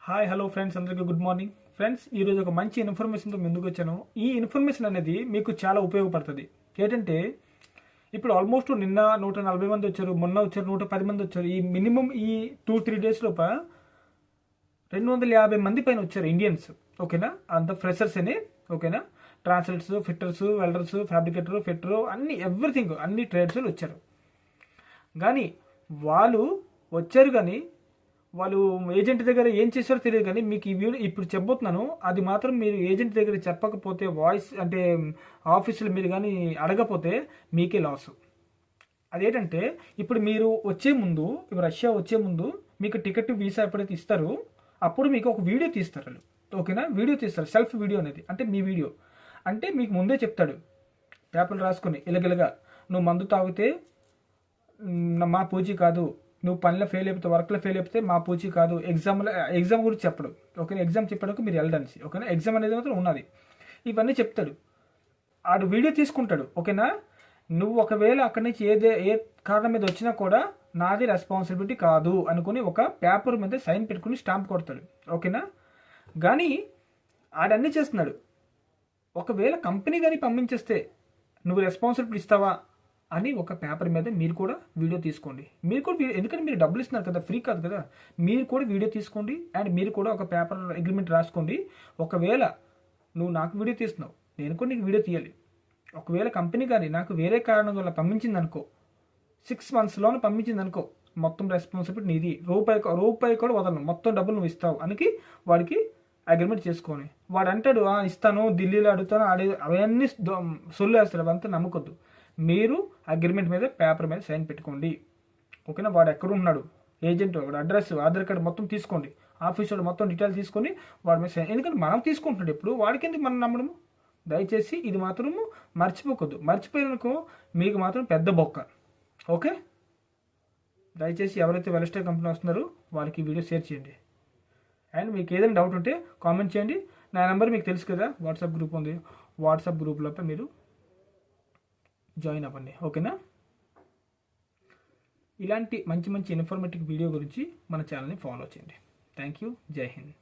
Hi hello friends, అందరికీ good morning. Friends, ఈరోజు ఒక మంచి ఇన్ఫర్మేషన్తో ముందుకు వచ్చాను. ఈ ఇన్ఫర్మేషన్ అనేది మీకు చాలా ఉపయోగపడుతుంది. ఏంటంటే ఇప్పుడు ఆల్మోస్ట్ నిన్న 140 మంది వచ్చారు, మొన్న వచ్చారు 110 మంది వచ్చారు. ఈ మినిమం ఈ 2-3 డేస్ లోప 250 మంది పైన వచ్చారు ఇండియన్స్. ఓకేనా, అంత ఫ్రెషర్స్ అని. ఓకేనా, translators, fitters, welders, fabricator, fitter, అన్ని ఎవ్రీథింగ్ అన్ని ట్రేడ్స్ వచ్చారు. కానీ వాళ్ళు వచ్చారు, కానీ వాళ్ళు ఏజెంట్ దగ్గర ఏం చేశారో తెలియదు. కానీ మీకు ఈ వీడియో ఇప్పుడు చెప్పబోతున్నాను, అది మాత్రం మీరు ఏజెంట్ దగ్గర చెప్పకపోతే, వాయిస్ అంటే ఆఫీసులో మీరు కానీ అడగపోతే మీకే లాస్. అదేంటంటే ఇప్పుడు మీరు వచ్చే ముందు, ఇప్పుడు రష్యా వచ్చే ముందు మీకు టికెట్ వీసా ఎప్పుడైతే ఇస్తారో అప్పుడు మీకు ఒక వీడియో తీస్తారు వాళ్ళు. ఓకేనా, వీడియో తీస్తారు, సెల్ఫ్ వీడియో అనేది. అంటే మీ వీడియో అంటే మీకు ముందే చెప్తాడు, పేపర్లు రాసుకొని ఇలగిలగా, నువ్వు మందు తాగితే మా పూచి కాదు, నువ్వు పనిలో ఫెయిల్ అయిపోతే, వర్క్లో ఫెయిల్ అయిపోతే మా పూచి కాదు. ఎగ్జామ్ గురించి చెప్పడు. ఓకేనా, ఎగ్జామ్ చెప్పడానికి మీరు వెళ్ళడానికి. ఓకేనా, ఎగ్జామ్ అనేది మాత్రం ఉన్నది. ఇవన్నీ చెప్తాడు, ఆడు వీడియో తీసుకుంటాడు. ఓకేనా, నువ్వు ఒకవేళ అక్కడి నుంచి ఏ కారణం మీద వచ్చినా కూడా నాది రెస్పాన్సిబిలిటీ కాదు అనుకుని ఒక పేపర్ మీద సైన్ పెట్టుకుని స్టాంప్ కొడతాడు. ఓకేనా, కానీ ఆడన్నీ చేస్తున్నాడు. ఒకవేళ కంపెనీ కానీ పంపించేస్తే నువ్వు రెస్పాన్సిబిలిటీ ఇస్తావా అని ఒక పేపర్ మీద మీరు కూడా వీడియో తీసుకోండి. మీరు కూడా ఎందుకంటే మీరు డబ్బులు ఇస్తున్నారు కదా, ఫ్రీ కాదు కదా. మీరు కూడా వీడియో తీసుకోండి అండ్ మీరు కూడా ఒక పేపర్ అగ్రిమెంట్ రాసుకోండి. ఒకవేళ నువ్వు నాకు వీడియో తీస్తున్నావు, నేను కూడా నీకు వీడియో తీయాలి. ఒకవేళ కంపెనీ కానీ నాకు వేరే కారణం వల్ల పంపించింది అనుకో, 6 monthsలోనే పంపించింది అనుకో, మొత్తం రెస్పాన్సిబిలిటీ నీది. రూపాయి కూడా వదలను, మొత్తం డబ్బులు నువ్వు ఇస్తావు అని వాడికి అగ్రిమెంట్ చేసుకొని. వాడు అంటాడు ఇస్తాను, ఢిల్లీలో అడుగుతాను, అవన్నీ సొల్లు వేస్తాడు. అవంతా నమ్మకొద్దు. మీరు అగ్రిమెంట్ మీద పేపర్ మీద సైన్ పెట్టుకోండి. ఓకేనా, వాడు ఎక్కడ ఉన్నాడు, ఏజెంట్, వాడు అడ్రస్, ఆధార్ కార్డు మొత్తం తీసుకోండి. ఆఫీస్ వాడు మొత్తం డీటెయిల్ తీసుకొని వాడి మీద సైన్. ఎందుకంటే మనం తీసుకుంటున్నాడు ఎప్పుడు, వాడికి ఎందుకు మనం నమ్మడము. దయచేసి ఇది మాత్రము మర్చిపోకూడదు. మర్చిపోయిననుకో మీకు మాత్రం పెద్ద బొక్క. ఓకే, దయచేసి ఎవరైతే వెల్స్టే కంపెనీ వస్తున్నారో వాళ్ళకి వీడియో షేర్ చేయండి. అండ్ మీకు ఏదైనా డౌట్ ఉంటే కామెంట్ చేయండి. నా నెంబర్ మీకు తెలుసు కదా, వాట్సాప్ గ్రూప్ ఉంది, వాట్సాప్ గ్రూప్లో మీరు జాయిన్ అవ్వండి. ఓకేనా, ఇలాంటి మంచి మంచి ఇన్ఫర్మేటివ్ వీడియో గురించి మన ఛానల్ని ఫాలో చేయండి. థ్యాంక్ యూ, జై హింద్.